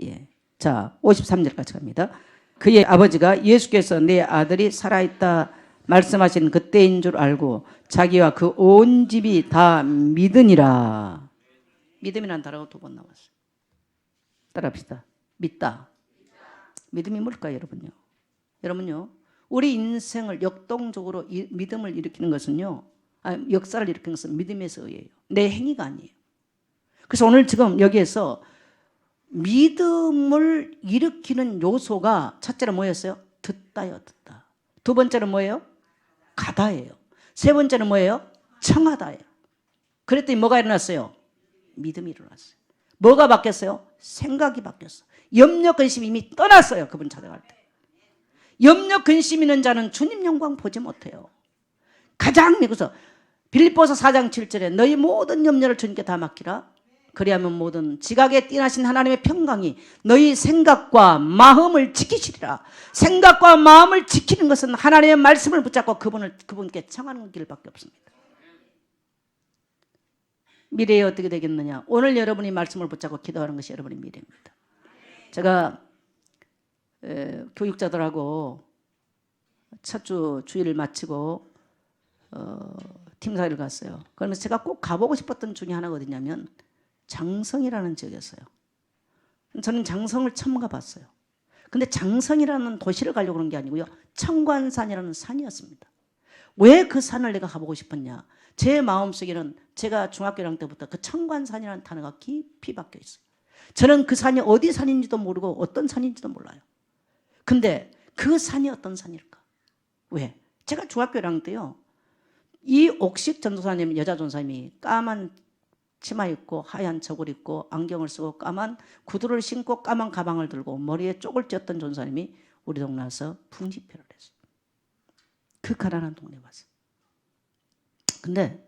예. 자, 53절 같이 갑니다. 그의 아버지가 예수께서 내 아들이 살아 있다 말씀하신 그때인 줄 알고 자기와 그 온 집이 다 믿으니라. 믿음이라는 단어가 두 번 나왔어요. 따라합시다. 믿다. 믿음이 뭘까요, 여러분요? 여러분요, 우리 인생을 역동적으로 믿음을 일으키는 것은요, 역사를 일으키는 것은 믿음에서 의해요. 내 행위가 아니에요. 그래서 오늘 지금 여기에서 믿음을 일으키는 요소가 첫째로 뭐였어요? 듣다요, 듣다. 두 번째는 뭐예요? 가다예요. 세 번째는 뭐예요? 청하다예요. 그랬더니 뭐가 일어났어요? 믿음이 일어났어요. 뭐가 바뀌었어요? 생각이 바뀌었어요. 염려, 근심이 이미 떠났어요. 그분 찾아갈 때. 염려, 근심 있는 자는 주님 영광 보지 못해요. 가장 믿고서 빌립보서 4장 7절에 너희 모든 염려를 주님께 다 맡기라. 그리하면 모든 지각에 뛰어나신 하나님의 평강이 너희 생각과 마음을 지키시리라. 생각과 마음을 지키는 것은 하나님의 말씀을 붙잡고 그분께 청하는 길밖에 없습니다. 미래에 어떻게 되겠느냐? 오늘 여러분이 말씀을 붙잡고 기도하는 것이 여러분의 미래입니다. 제가 교육자들하고 첫 주 주일을 마치고 팀사회를 갔어요. 그러면서 제가 꼭 가보고 싶었던 중에 하나가 어디냐면 장성이라는 지역이었어요. 저는 장성을 처음 가봤어요. 근데 장성이라는 도시를 가려고 그런 게 아니고요, 청관산이라는 산이었습니다. 왜 그 산을 내가 가보고 싶었냐? 제 마음속에는 제가 중학교 1학년 때부터 그 청관산이라는 단어가 깊이 박혀 있어요. 저는 그 산이 어디 산인지도 모르고 어떤 산인지도 몰라요. 근데 그 산이 어떤 산일까? 왜? 제가 중학교 1학년 때요, 이옥식 전도사님, 여자 전도사님이 까만 치마 입고 하얀 저고리 입고 안경을 쓰고 까만 구두를 신고 까만 가방을 들고 머리에 쪽을 찧었던 전도사님이 우리 동네 와서 풍집회를 했어요. 그 가난한 동네에 와서. 근데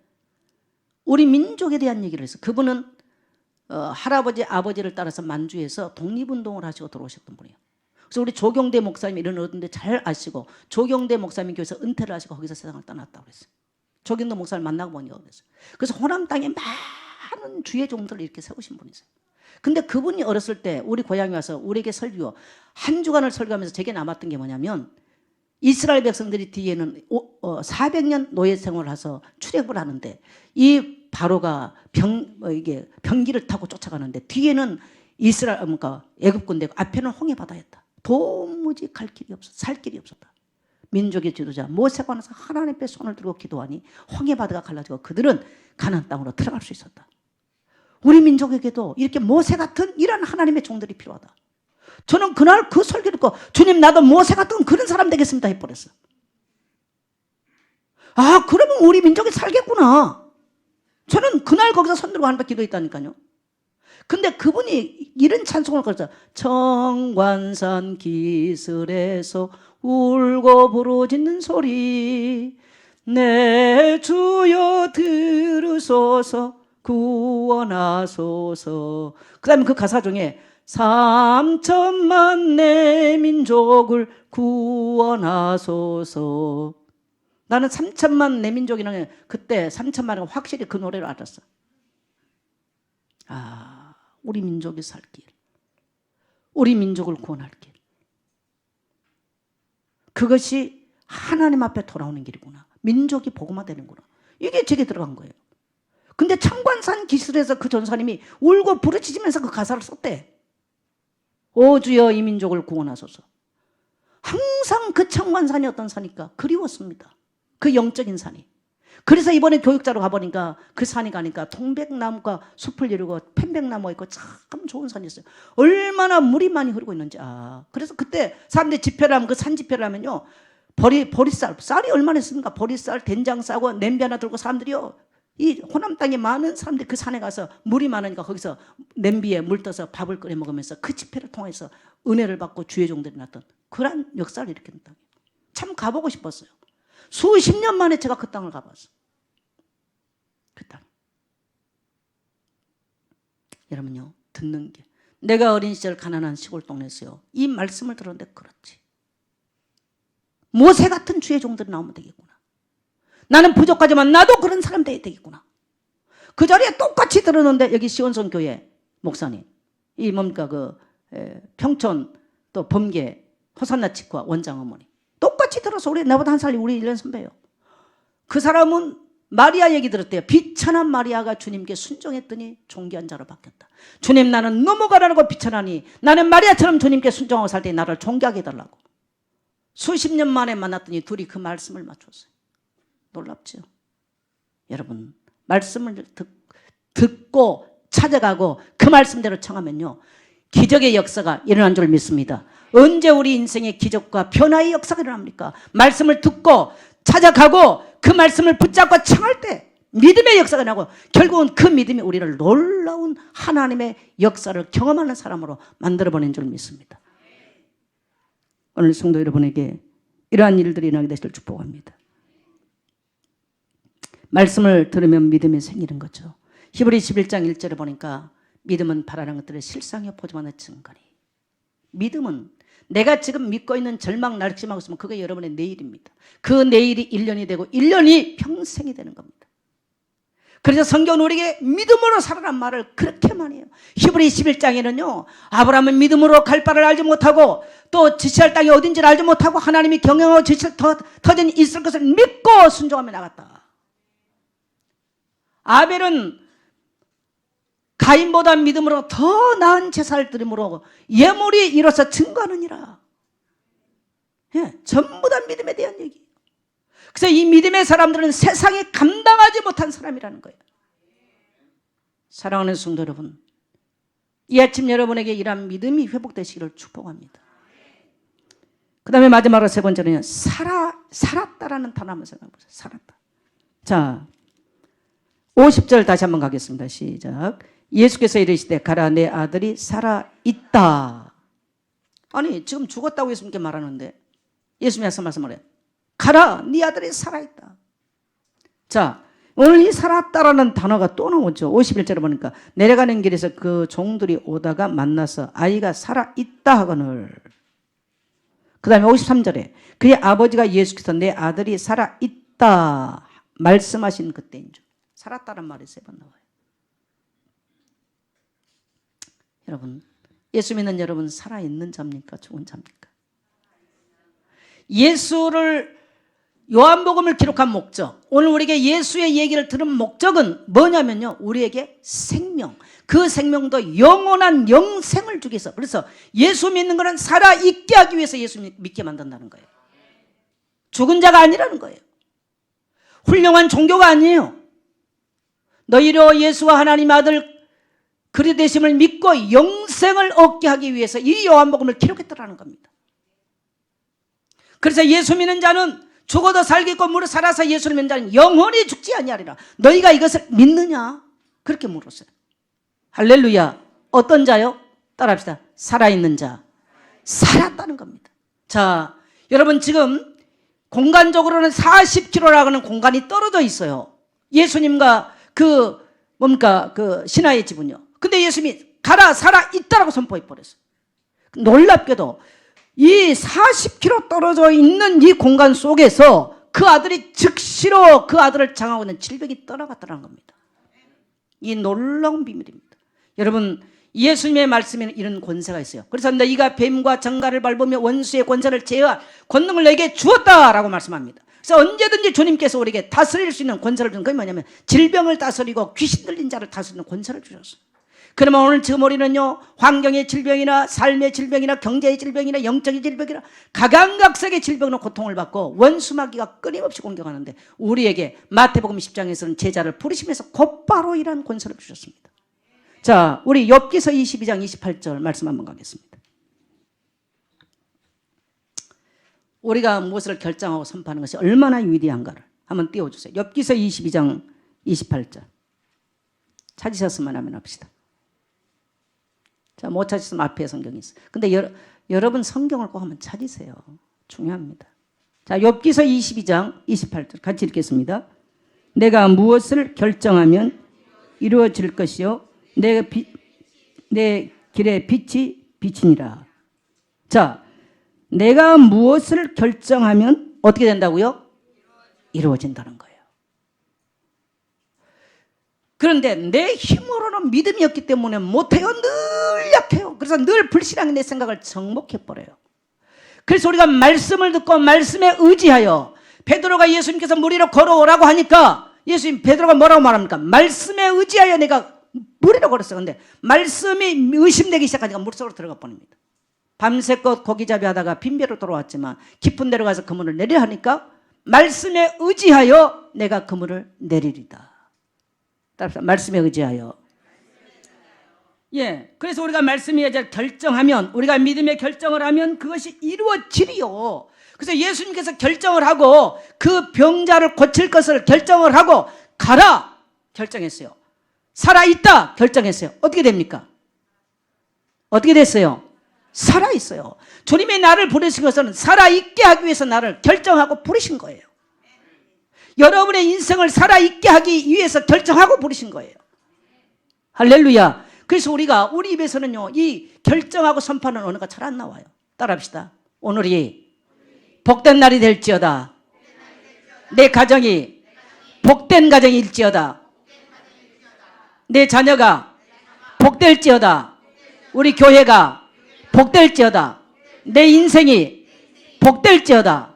우리 민족에 대한 얘기를 했어요. 그분은 할아버지 아버지를 따라서 만주에서 독립운동을 하시고 들어오셨던 분이에요. 그래서 우리 조경대 목사님 이런 어른데 잘 아시고, 조경대 목사님 교회에서 은퇴를 하시고 거기서 세상을 떠났다고 그랬어요. 조경대 목사를 만나고 보니까 그랬어요. 그래서 호남 땅에 많은 주의 종들을 이렇게 세우신 분이세요. 근데 그분이 어렸을 때 우리 고향에 와서 우리에게 설교, 한 주간을 설교하면서 제게 남았던 게 뭐냐면, 이스라엘 백성들이 뒤에는 400년 노예 생활을 해서 출애굽을 하는데 이 바로가 병기를 타고 쫓아가는데 뒤에는 애굽 군대고 앞에는 홍해 바다였다. 도무지 갈 길이 없었다. 살 길이 없었다. 민족의 지도자 모세가 나서 하나님 앞에 손을 들고 기도하니 홍해 바다가 갈라지고 그들은 가나안 땅으로 들어갈 수 있었다. 우리 민족에게도 이렇게 모세 같은 이런 하나님의 종들이 필요하다. 저는 그날 그 설교를 듣고 주님 나도 모세 같은 그런 사람 되겠습니다 해버렸어. 아, 그러면 우리 민족이 살겠구나. 저는 그날 거기서 손 들고 하나님 앞에 기도했다니까요. 근데 그분이 이런 찬송을 걸었어요. 청관산 기슬에서 울고 부르짖는 소리 내 주여 들으소서 구원하소서. 그 다음에 그 가사 중에 3천만 내 민족을 구원하소서. 나는 3천만 내 민족이라는 그때 3천만은 확실히 그 노래를 알았어. 아, 우리 민족이 살 길, 우리 민족을 구원할 길, 그것이 하나님 앞에 돌아오는 길이구나. 민족이 복음화되는구나. 이게 제게 들어간 거예요. 근데 창관산 기술에서 그 전사님이 울고 부르짖으면서 그 가사를 썼대. 오 주여 이 민족을 구원하소서. 항상 그 창관산이 어떤 산일까? 그리웠습니다. 그 영적인 산이. 그래서 이번에 교육자로 가보니까 그 산에 가니까 통백나무가 숲을 이루고 편백나무가 있고 참 좋은 산이 있어요. 얼마나 물이 많이 흐르고 있는지. 그래서 그때 사람들이 집회를 하면 그 산 집회를 하면요, 보리쌀, 쌀이 얼마나 있습니까? 보리쌀, 된장 싸고 냄비 하나 들고 사람들이요, 이 호남 땅에 많은 사람들이 그 산에 가서 물이 많으니까 거기서 냄비에 물 떠서 밥을 끓여 먹으면서 그 집회를 통해서 은혜를 받고 주의 종들이 났던 그런 역사를 일으키는 땅이에요. 참 가보고 싶었어요. 수십 년 만에 제가 그 땅을 가봤어요. 그 땅. 여러분요, 듣는 게. 내가 어린 시절 가난한 시골 동네에서요, 이 말씀을 들었는데 그렇지. 모세 같은 주의 종들이 나오면 되겠구나. 나는 부족하지만 나도 그런 사람 돼야 되겠구나. 그 자리에 똑같이 들었는데 여기 시원성 교회 목사님, 이 뭡니까 평촌 또 범계 호산나 치과 원장 어머니 똑같이 들어서 나보다 한 살 우리 1년 선배예요. 그 사람은 마리아 얘기 들었대요. 비천한 마리아가 주님께 순종했더니 존귀한 자로 바뀌었다. 주님, 나는 넘어가라고 비천하니 나는 마리아처럼 주님께 순종하고 살 때 나를 존귀하게 해달라고. 수십 년 만에 만났더니 둘이 그 말씀을 맞췄어요. 놀랍죠? 여러분, 말씀을 듣고 찾아가고 그 말씀대로 청하면요, 기적의 역사가 일어난 줄 믿습니다. 언제 우리 인생의 기적과 변화의 역사가 일어납니까? 말씀을 듣고 찾아가고 그 말씀을 붙잡고 청할 때 믿음의 역사가 나고, 결국은 그 믿음이 우리를 놀라운 하나님의 역사를 경험하는 사람으로 만들어버린 줄 믿습니다. 오늘 성도 여러분에게 이러한 일들이 일어나게 되시길 축복합니다. 말씀을 들으면 믿음이 생기는 거죠. 히브리 11장 1절에 보니까 믿음은 바라는 것들의 실상이 보지만의 증거니. 믿음은 내가 지금 믿고 있는 절망 낙심하고 있으면 그게 여러분의 내일입니다. 그 내일이 1년이 되고 1년이 평생이 되는 겁니다. 그래서 성경은 우리에게 믿음으로 살아란 말을 그렇게 많이 해요. 히브리 11장에는요, 아브라함은 믿음으로 갈 바를 알지 못하고 또 지시할 땅이 어딘지를 알지 못하고 하나님이 경영하고 지시를 터전이 있을 것을 믿고 순종하며 나갔다. 아벨은 가인보다 믿음으로 더 나은 제사를 드림으로 예물이 이로써 증거하느니라. 전부 다 믿음에 대한 얘기예요. 그래서 이 믿음의 사람들은 세상에 감당하지 못한 사람이라는 거예요. 사랑하는 성도 여러분, 이 아침 여러분에게 이러한 믿음이 회복되시기를 축복합니다. 그 다음에 마지막으로 세 번째는요, 살았다라는 단어 한번 생각해보세요. 살았다. 자, 50절 다시 한번 가겠습니다. 시작. 예수께서 이르시되 가라, 내 아들이 살아있다. 아니, 지금 죽었다고 예수님께 말하는데 예수님이 말씀을 해요. 가라, 네 아들이 살아있다. 자, 오늘 이 살았다라는 단어가 또 나오죠. 51절에 보니까 내려가는 길에서 그 종들이 오다가 만나서 아이가 살아있다 하거늘. 그 다음에 53절에 그의 아버지가 예수께서 내 아들이 살아있다 말씀하신 그때인 줄. 살았다는 말이 세 번 나와요. 여러분, 예수 믿는 여러분 살아있는 자입니까? 죽은 자입니까? 예수를, 요한복음을 기록한 목적, 오늘 우리에게 예수의 얘기를 들은 목적은 뭐냐면요, 우리에게 생명, 그 생명도 영원한 영생을 주기 위해서. 그래서 예수 믿는 것은 살아있게 하기 위해서 예수 믿게 만든다는 거예요. 죽은 자가 아니라는 거예요. 훌륭한 종교가 아니에요. 너희로 예수와 하나님 아들 그리 되심을 믿고 영생을 얻게 하기 위해서 이 요한복음을 기록했다는 겁니다. 그래서 예수 믿는 자는 죽어도 살겠고 무릇 살아서 예수를 믿는 자는 영원히 죽지 아니하리라. 너희가 이것을 믿느냐? 그렇게 물었어요. 할렐루야. 어떤 자요? 따라합시다. 살아있는 자. 살았다는 겁니다. 자, 여러분 지금 공간적으로는 40km라고 하는 공간이 떨어져 있어요. 예수님과 그 뭡니까? 그 신하의 집은요. 근데 예수님이 가라 살아 있다라고 선포해 버렸어요. 놀랍게도 이 40km 떨어져 있는 이 공간 속에서 그 아들이 즉시로 그 아들을 장하고 있는 질병이 떠나갔다는 겁니다. 이 놀라운 비밀입니다. 여러분, 예수님의 말씀에는 이런 권세가 있어요. 그래서 너희가 뱀과 정갈을 밟으며 원수의 권세를 제어할 권능을 내게 주었다라고 말씀합니다. 그래서 언제든지 주님께서 우리에게 다스릴 수 있는 권세를 주는, 그게 뭐냐면 질병을 다스리고 귀신 들린 자를 다스리는 권세를 주셨어요. 그러면 오늘 지금 우리는요, 환경의 질병이나 삶의 질병이나 경제의 질병이나 영적인 질병이나 각양각색의 질병으로 고통을 받고 원수마귀가 끊임없이 공격하는데, 우리에게 마태복음 10장에서는 제자를 부르시면서 곧바로 이러한 권세를 주셨습니다. 자, 우리 욥기서 22장 28절 말씀 한번 가겠습니다. 우리가 무엇을 결정하고 선포하는 것이 얼마나 위대한가를 한번 띄워주세요. 욥기서 22장 28절 찾으셨으면 하면 합시다. 자, 못 찾으시면 앞에 성경이 있어요. 근데 여러분 성경을 꼭 한번 찾으세요. 중요합니다. 자, 욥기서 22장 28절 같이 읽겠습니다. 내가 무엇을 결정하면 이루어질 것이요 내 길에 빛이 비치니라. 자, 내가 무엇을 결정하면 어떻게 된다고요? 이루어진다는 거예요. 그런데 내 힘으로는 믿음이 없기 때문에 못해요. 늘 약해요. 그래서 늘 불신앙이 내 생각을 정복해버려요. 그래서 우리가 말씀을 듣고 말씀에 의지하여, 베드로가 예수님께서 물 위로 걸어오라고 하니까 예수님, 베드로가 뭐라고 말합니까? 말씀에 의지하여 내가 물 위로 걸었어요. 근데 말씀이 의심되기 시작하니까 물속으로 들어가 버립니다. 밤새껏 고기잡이 하다가 빈배로 돌아왔지만 깊은 데로 가서 그물을 내리려 하니까 말씀에 의지하여 내가 그물을 내리리다. 따라서 말씀에 의지하여. 예, 그래서 우리가 말씀에 의지하여 결정하면, 우리가 믿음의 결정을 하면 그것이 이루어지리요. 그래서 예수님께서 결정을 하고 그 병자를 고칠 것을 결정을 하고 가라 결정했어요. 살아있다 결정했어요. 어떻게 됩니까? 어떻게 됐어요? 살아있어요. 주님이 나를 부르신 것은 살아있게 하기 위해서 나를 결정하고 부르신 거예요. 여러분의 인생을 살아있게 하기 위해서 결정하고 부르신 거예요. 할렐루야. 그래서 우리가 우리 입에서는요, 이 결정하고 선포하는 언어가 잘 안 나와요. 따라합시다. 오늘이 복된 날이 될지어다. 내 가정이 복된 가정일지어다. 내 자녀가 복될지어다. 우리 교회가 복될지어다. 내 인생이 복될지어다.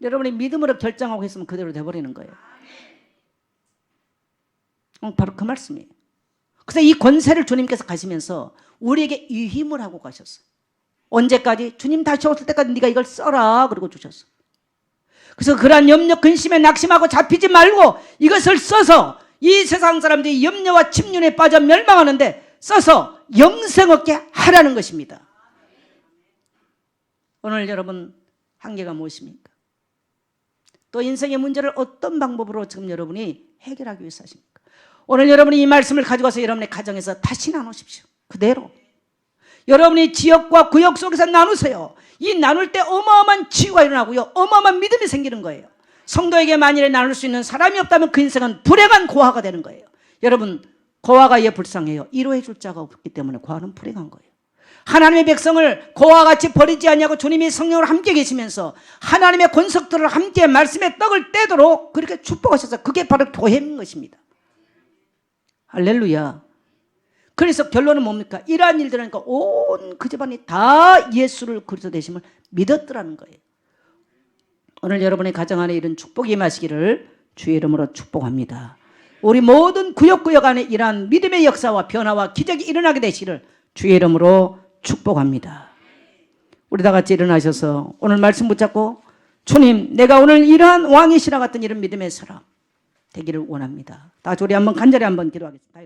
여러분이 믿음으로 결정하고 했으면 그대로 돼버리는 거예요. 바로 그 말씀이에요. 그래서 이 권세를 주님께서 가시면서 우리에게 유힘을 하고 가셨어요. 언제까지? 주님 다시 오실 때까지 네가 이걸 써라 그러고 주셨어. 그래서 그러한 염려 근심에 낙심하고 잡히지 말고 이것을 써서 이 세상 사람들이 염려와 침륜에 빠져 멸망하는데 써서 영생 얻게 하라는 것입니다. 오늘 여러분 한계가 무엇입니까? 또 인생의 문제를 어떤 방법으로 지금 여러분이 해결하기 위해서 하십니까? 오늘 여러분이 이 말씀을 가지고 와서 여러분의 가정에서 다시 나누십시오. 그대로. 여러분이 지역과 구역 속에서 나누세요. 이 나눌 때 어마어마한 치유가 일어나고요, 어마어마한 믿음이 생기는 거예요. 성도에게 만일에 나눌 수 있는 사람이 없다면 그 인생은 불행한 고아가 되는 거예요. 여러분, 고아가 예 불쌍해요. 위로해 줄 자가 없기 때문에 고아는 불행한 거예요. 하나님의 백성을 고아와 같이 버리지 아니하고 주님이 성령으로 함께 계시면서 하나님의 권속들을 함께 말씀의 떡을 떼도록 그렇게 축복하셔서 그게 바로 교회인 것입니다. 할렐루야. 그래서 결론은 뭡니까? 이러한 일들은 온 그 집안이 다 예수를 그리스도 되심을 믿었더라는 거예요. 오늘 여러분의 가정 안에 이런 축복이 임하시기를 주의 이름으로 축복합니다. 우리 모든 구역구역 안에 이러한 믿음의 역사와 변화와 기적이 일어나게 되시기를 주의 이름으로 축복합니다. 우리 다 같이 일어나셔서 오늘 말씀 붙잡고, 주님, 내가 오늘 이러한 왕의 신화 같은 이런 믿음의 사람 되기를 원합니다. 다 같이 우리 한번 간절히 한번 기도하겠습니다.